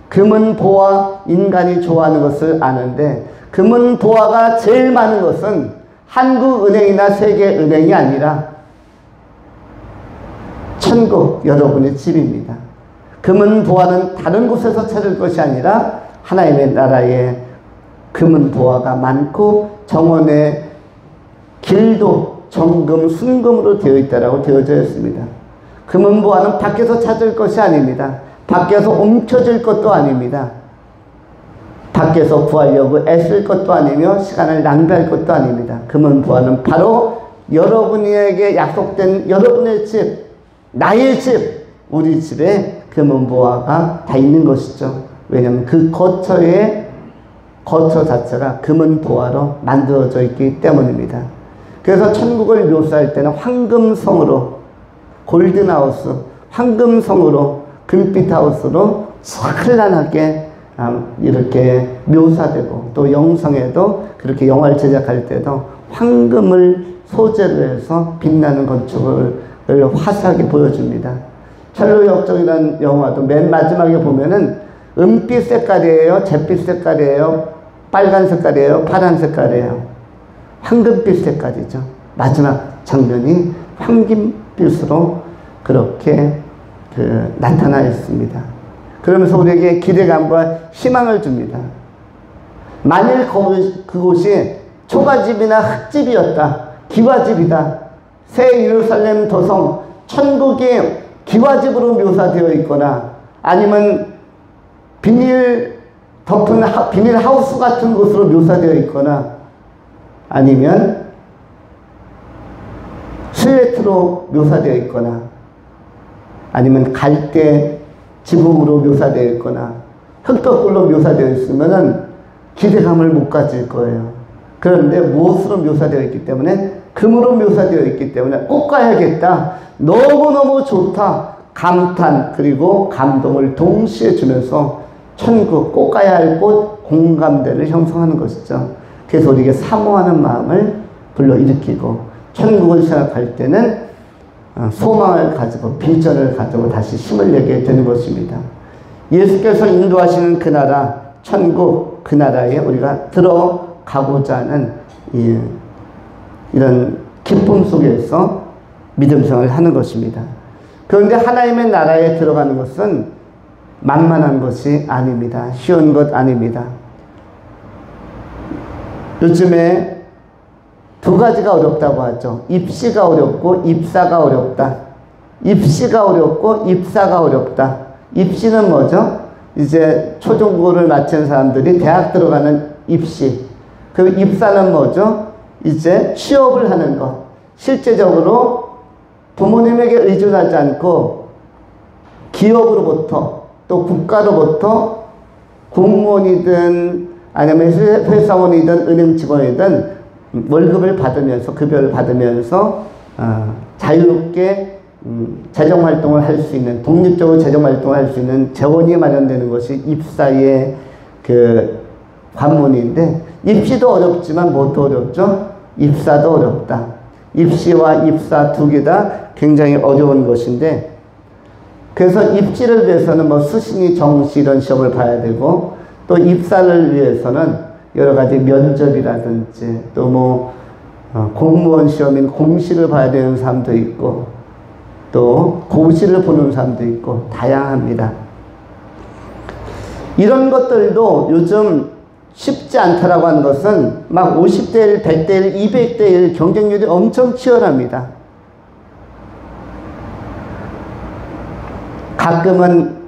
금은 보화, 인간이 좋아하는 것을 아는데 금은 보화가 제일 많은 것은 한국은행이나 세계은행이 아니라 천국, 여러분의 집입니다. 금은 보화는 다른 곳에서 찾을 것이 아니라 하나님의 나라에 금은 보화가 많고 정원의 길도 정금, 순금으로 되어 있다라고 되어져 있습니다. 금은 보화는 밖에서 찾을 것이 아닙니다. 밖에서 옮겨질 것도 아닙니다. 밖에서 구하려고 애쓸 것도 아니며 시간을 낭비할 것도 아닙니다. 금은 보화는 바로 여러분에게 약속된 여러분의 집, 나의 집, 우리 집에 금은 보화가 다 있는 것이죠. 왜냐하면 그 거처 자체가 금은 보화로 만들어져 있기 때문입니다. 그래서 천국을 묘사할 때는 황금성으로, 골든하우스, 황금성으로, 금빛하우스로 찬란하게 이렇게 묘사되고, 또 영성에도 그렇게 영화를 제작할 때도 황금을 소재로 해서 빛나는 건축을 화사하게 보여줍니다. 첼로 역정이라는 영화도 맨 마지막에 보면은 은빛 색깔이에요, 잿빛 색깔이에요, 빨간 색깔이에요, 파란 색깔이에요. 황금빛 색깔이죠. 마지막 장면이 황금빛으로 그렇게 나타나 있습니다. 그러면서 우리에게 기대감과 희망을 줍니다. 만일 그곳이 초가집이나 흙집이었다, 기와집이다, 새 예루살렘 도성, 천국이 기와집으로 묘사되어 있거나 아니면 비닐 덮은 비닐 하우스 같은 곳으로 묘사되어 있거나 아니면 슬레트로 묘사되어 있거나 아니면 갈대 지붕으로 묘사되어 있거나 흙벽돌로 묘사되어 있으면은 기대감을 못 가질 거예요. 그런데 무엇으로 묘사되어 있기 때문에, 금으로 묘사되어 있기 때문에 꼭 가야겠다, 너무너무 좋다, 감탄 그리고 감동을 동시에 주면서 천국, 꼭 가야 할 곳, 공감대를 형성하는 것이죠. 그래서 우리에게 사모하는 마음을 불러일으키고, 천국을 생각할 때는 소망을 가지고 비전을 가지고 다시 힘을 내게 되는 것입니다. 예수께서 인도하시는 그 나라, 천국, 그 나라에 우리가 들어가고자 하는 이런 기쁨 속에서 믿음 생활을 하는 것입니다. 그런데 하나님의 나라에 들어가는 것은 만만한 것이 아닙니다. 쉬운 것 아닙니다. 요즘에 두 가지가 어렵다고 하죠. 입시가 어렵고 입사가 어렵다. 입시가 어렵고 입사가 어렵다. 입시는 뭐죠? 이제 초중고를 마친 사람들이 대학 들어가는 입시. 그 입사는 뭐죠? 이제 취업을 하는 것. 실제적으로 부모님에게 의존하지 않고 기업으로부터 또 국가로부터 공무원이든 아니면 회사원이든 은행 직원이든 월급을 받으면서, 급여를 받으면서 자유롭게 재정활동을 할 수 있는, 독립적으로 재정활동을 할 수 있는 재원이 마련되는 것이 입사의 그 관문인데, 입시도 어렵지만 뭐도 어렵죠? 입사도 어렵다. 입시와 입사 두 개 다 굉장히 어려운 것인데, 그래서 입시를 위해서는 뭐 수신이, 정시 이런 시험을 봐야 되고, 또 입사를 위해서는 여러 가지 면접이라든지 또 뭐 공무원 시험인 공시를 봐야 되는 사람도 있고 또 고시를 보는 사람도 있고 다양합니다. 이런 것들도 요즘 쉽지 않다라고 하는 것은 막 50대 1, 100대 1, 200대 1 경쟁률이 엄청 치열합니다. 가끔은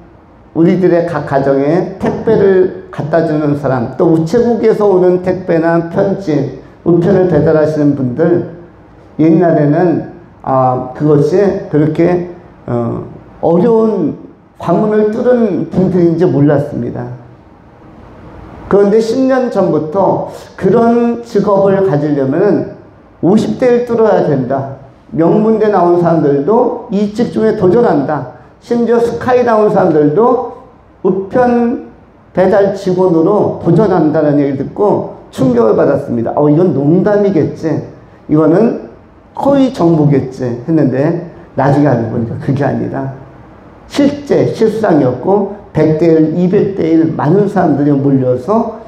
우리들의 각 가정에 택배를 갖다 주는 사람, 또 우체국에서 오는 택배나 편지, 우편을 배달하시는 분들, 옛날에는 그것이 그렇게 어려운 관문을 뚫은 분들인지 몰랐습니다. 그런데 10년 전부터 그런 직업을 가지려면 50대를 뚫어야 된다. 명문대 나온 사람들도 이 직종에 도전한다. 심지어 스카이 나온 사람들도 우편 배달 직원으로 도전한다는 얘기를 듣고 충격을 받았습니다. 이건 농담이겠지. 이거는 허위 정보겠지 했는데 나중에 알고 보니까 그게 아니라 실제 실상이었고 100대 1, 200대 1 많은 사람들이 몰려서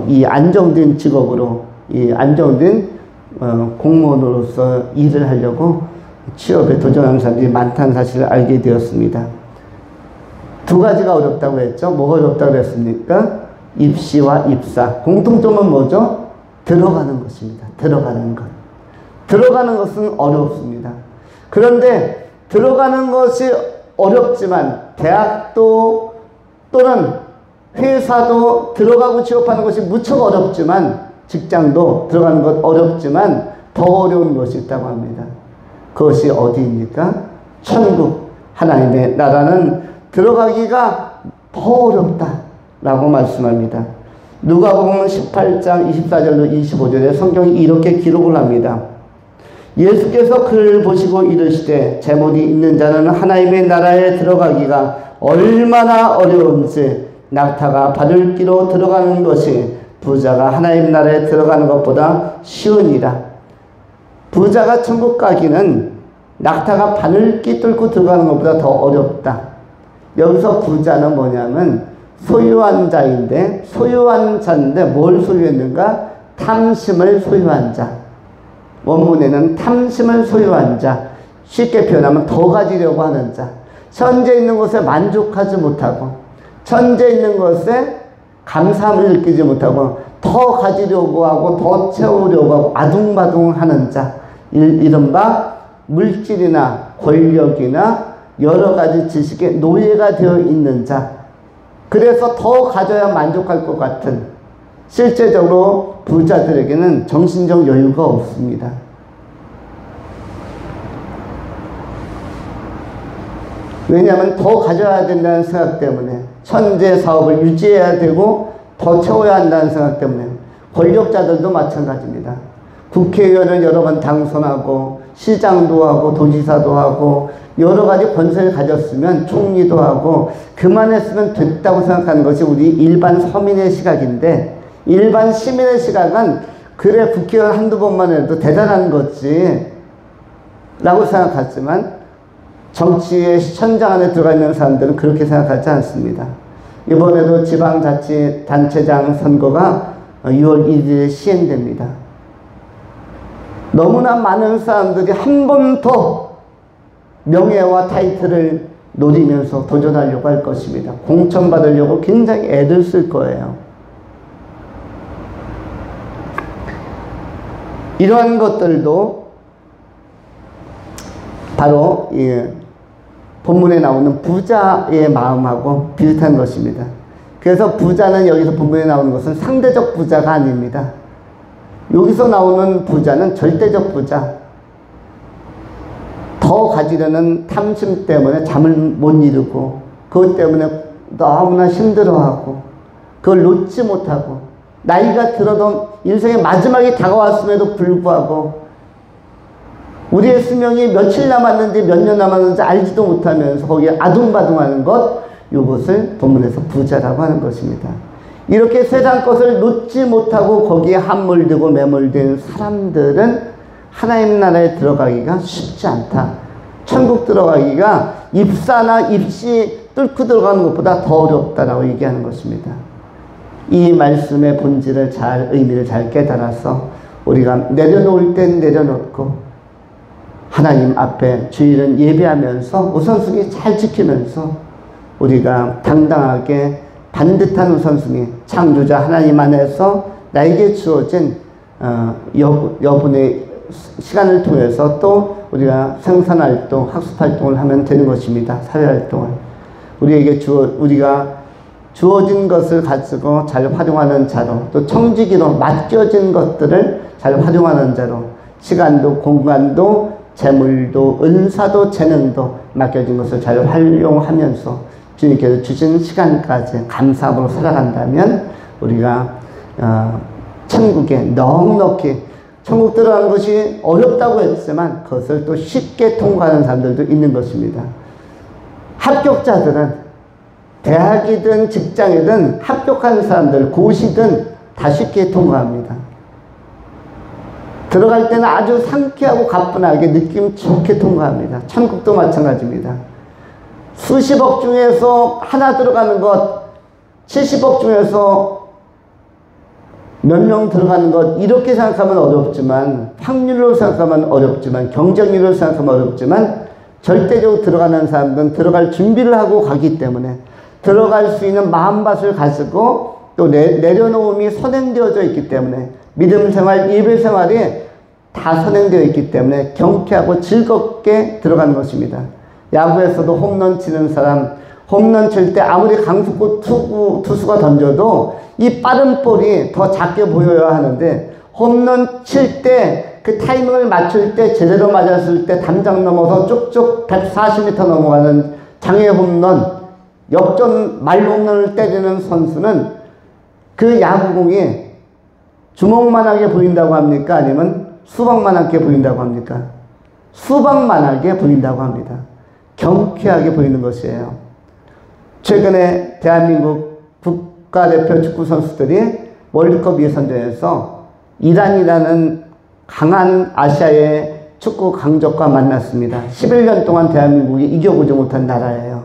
이 안정된 직업으로 이 안정된 공무원으로서 일을 하려고 취업에 도전하는 사람들이 많다는 사실을 알게 되었습니다. 두 가지가 어렵다고 했죠. 뭐가 어렵다고 했습니까? 입시와 입사. 공통점은 뭐죠? 들어가는 것입니다. 들어가는 것. 들어가는 것은 어렵습니다. 그런데 들어가는 것이 어렵지만 대학도 또는 회사도 들어가고 취업하는 것이 무척 어렵지만 직장도 들어가는 것 어렵지만 더 어려운 것이 있다고 합니다. 그것이 어디입니까? 천국, 하나님의 나라는 들어가기가 더 어렵다라고 말씀합니다. 누가복음 18장 24절로 25절에 성경이 이렇게 기록을 합니다. 예수께서 그를 보시고 이르시되 재물이 있는 자는 하나님의 나라에 들어가기가 얼마나 어려운지 낙타가 바늘기로 들어가는 것이 부자가 하나님 나라에 들어가는 것보다 쉬우니라. 부자가 천국 가기는 낙타가 바늘기 뚫고 들어가는 것보다 더 어렵다. 여기서 부자는 뭐냐면 소유한 자인데 뭘 소유했는가? 탐심을 소유한 자. 원문에는 탐심을 소유한 자. 쉽게 표현하면 더 가지려고 하는 자. 현재 있는 것에 만족하지 못하고 현재 있는 것에 감사함을 느끼지 못하고 더 가지려고 하고 더 채우려고 하고 아둥바둥하는 자. 이른바 물질이나 권력이나 여러 가지 지식에 노예가 되어 있는 자. 그래서 더 가져야 만족할 것 같은, 실제적으로 부자들에게는 정신적 여유가 없습니다. 왜냐하면 더 가져야 된다는 생각 때문에, 현재 사업을 유지해야 되고 더 채워야 한다는 생각 때문에. 권력자들도 마찬가지입니다. 국회의원을 여러 번 당선하고 시장도 하고 도지사도 하고 여러 가지 권세를 가졌으면 총리도 하고 그만했으면 됐다고 생각하는 것이 우리 일반 서민의 시각인데, 일반 시민의 시각은 그래 국회의원 한두 번만 해도 대단한 거지 라고 생각하지만 정치의 현장 안에 들어가 있는 사람들은 그렇게 생각하지 않습니다. 이번에도 지방자치단체장 선거가 6월 1일에 시행됩니다. 너무나 많은 사람들이 한 번 더 명예와 타이틀을 노리면서 도전하려고 할 것입니다. 공천받으려고 굉장히 애를 쓸 거예요. 이러한 것들도 바로 본문에 나오는 부자의 마음하고 비슷한 것입니다. 그래서 부자는 여기서 본문에 나오는 것은 상대적 부자가 아닙니다. 여기서 나오는 부자는 절대적 부자. 더 가지려는 탐심 때문에 잠을 못 이루고 그것 때문에 너무나 힘들어하고 그걸 놓지 못하고 나이가 들어도 인생의 마지막이 다가왔음에도 불구하고 우리의 수명이 며칠 남았는지 몇 년 남았는지 알지도 못하면서 거기에 아둥바둥하는 것, 이것을 본문에서 부자라고 하는 것입니다. 이렇게 세상 것을 놓지 못하고 거기에 함몰되고 매몰된 사람들은 하나님 나라에 들어가기가 쉽지 않다. 천국 들어가기가 입사나 입시 뚫고 들어가는 것보다 더 어렵다라고 얘기하는 것입니다. 이 말씀의 본질을 의미를 잘 깨달아서 우리가 내려놓을 땐 내려놓고 하나님 앞에 주일은 예배하면서 우선순위 잘 지키면서 우리가 당당하게 반듯한 우선순위, 창조자 하나님 안에서 나에게 주어진 여분의 시간을 통해서 또 우리가 생산활동, 학습활동을 하면 되는 것입니다. 사회활동을. 우리가 주어진 것을 가지고 잘 활용하는 자로, 또 청지기로 맡겨진 것들을 잘 활용하는 자로, 시간도 공간도 재물도 은사도 재능도 맡겨진 것을 잘 활용하면서 주님께서 주신 시간까지 감사함으로 살아간다면 우리가 천국에 넉넉히, 천국 들어가는 것이 어렵다고 했지만 그것을 또 쉽게 통과하는 사람들도 있는 것입니다. 합격자들은 대학이든 직장이든 합격하는 사람들, 고시든 다 쉽게 통과합니다. 들어갈 때는 아주 상쾌하고 가뿐하게 느낌 좋게 통과합니다. 천국도 마찬가지입니다. 수십억 중에서 하나 들어가는 것, 70억 중에서 몇 명 들어가는 것, 이렇게 생각하면 어렵지만, 확률로 생각하면 어렵지만, 경쟁률로 생각하면 어렵지만, 절대적으로 들어가는 사람들은 들어갈 준비를 하고 가기 때문에 들어갈 수 있는 마음밭을 가지고 또 내려놓음이 선행되어져 있기 때문에 믿음 생활, 예배 생활이 다 선행되어 있기 때문에 경쾌하고 즐겁게 들어가는 것입니다. 야구에서도 홈런 치는 사람, 홈런 칠 때 아무리 강속구 투수가 던져도 이 빠른 볼이 더 작게 보여야 하는데, 홈런 칠 때 그 타이밍을 맞출 때 제대로 맞았을 때 담장 넘어서 쭉쭉 140m 넘어가는 장애 홈런, 역전 말로 홈런을 때리는 선수는 그 야구공이 주먹만하게 보인다고 합니까? 아니면 수박만하게 보인다고 합니까? 수박만하게 보인다고 합니다. 경쾌하게 보이는 것이에요. 최근에 대한민국 국가대표 축구 선수들이 월드컵 예선전에서 이란이라는 강한 아시아의 축구 강적과 만났습니다. 11년 동안 대한민국이 이겨보지 못한 나라예요.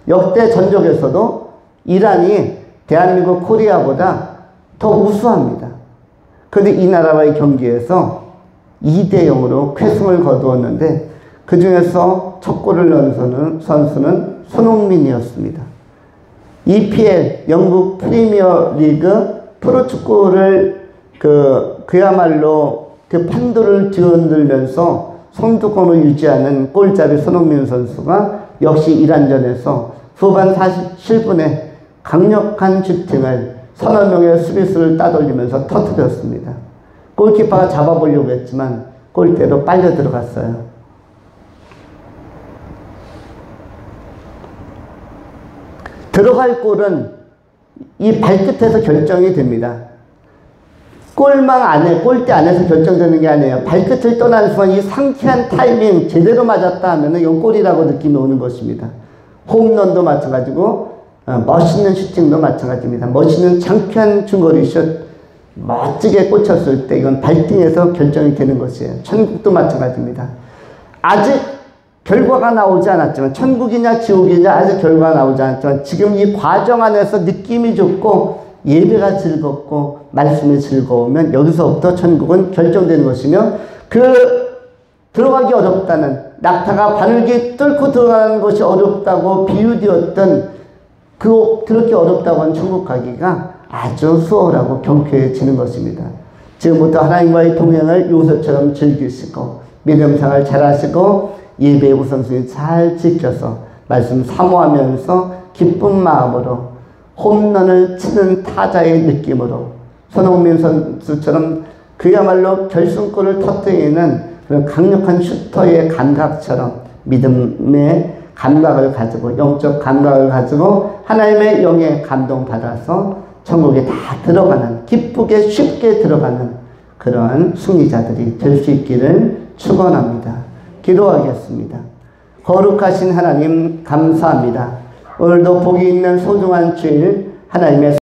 역대 전적에서도 이란이 대한민국 코리아보다 더 우수합니다. 그런데 이 나라와의 경기에서 2대 0으로 쾌승을 거두었는데 그 중에서 첫 골을 넣은 선수는 손흥민이었습니다. EPL, 영국 프리미어 리그 프로축구를 그야말로 그 판도를 뒤흔들면서 선두권을 유지하는 골잡이 손흥민 선수가 역시 이란전에서 후반 47분에 강력한 슈팅을 서너 명의 수비수를 따돌리면서 터뜨렸습니다. 골키퍼가 잡아보려고 했지만 골대로 빨려 들어갔어요. 들어갈 골은 이 발끝에서 결정이 됩니다. 골망 안에, 골대 안에서 결정되는 게 아니에요. 발끝을 떠나는 순간 이 상쾌한 타이밍 제대로 맞았다 하면 이건 골이라고 느낌이 오는 것입니다. 홈런도 마찬가지고 멋있는 슈팅도 마찬가지입니다. 멋있는 장쾌한 중거리 슛 멋지게 꽂혔을 때 이건 발등에서 결정이 되는 것이에요. 천국도 마찬가지입니다. 아직 결과가 나오지 않았지만, 천국이냐 지옥이냐 아직 결과가 나오지 않았지만 지금 이 과정 안에서 느낌이 좋고 예배가 즐겁고 말씀이 즐거우면 여기서부터 천국은 결정되는 것이며, 들어가기 어렵다는, 낙타가 바늘기 뚫고 들어가는 것이 어렵다고 비유되었던 그렇게 어렵다고 하는 천국 가기가 아주 수월하고 경쾌해지는 것입니다. 지금부터 하나님과의 동행을 요셉처럼 즐기시고 믿음생활 잘하시고 예배의 우선순위 잘 지켜서 말씀 사모하면서 기쁜 마음으로 홈런을 치는 타자의 느낌으로 손흥민 선수처럼 그야말로 결승골을 터뜨리는 그런 강력한 슈터의 감각처럼 믿음의 감각을 가지고, 영적 감각을 가지고 하나님의 영에 감동받아서 천국에 다 들어가는, 기쁘게 쉽게 들어가는 그러한 승리자들이 될 수 있기를 축원합니다. 기도하겠습니다. 거룩하신 하나님 감사합니다. 오늘도 복이 있는 소중한 주일 하나님의